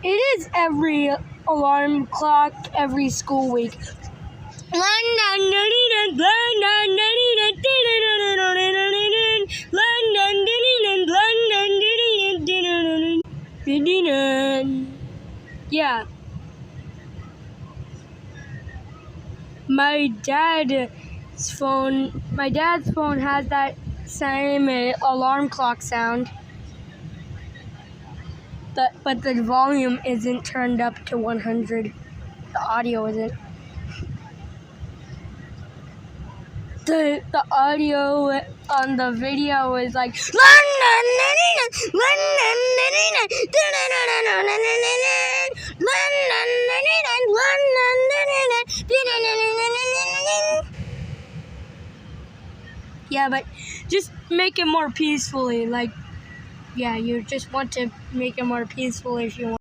It is every alarm clock, every school week. Yeah. My dad's phone has that same alarm clock sound. But the volume isn't turned up to 100. The audio isn't. The audio on the video is like yeah, but just make it more peacefully. Like, yeah, you just want to make it more peaceful if you want.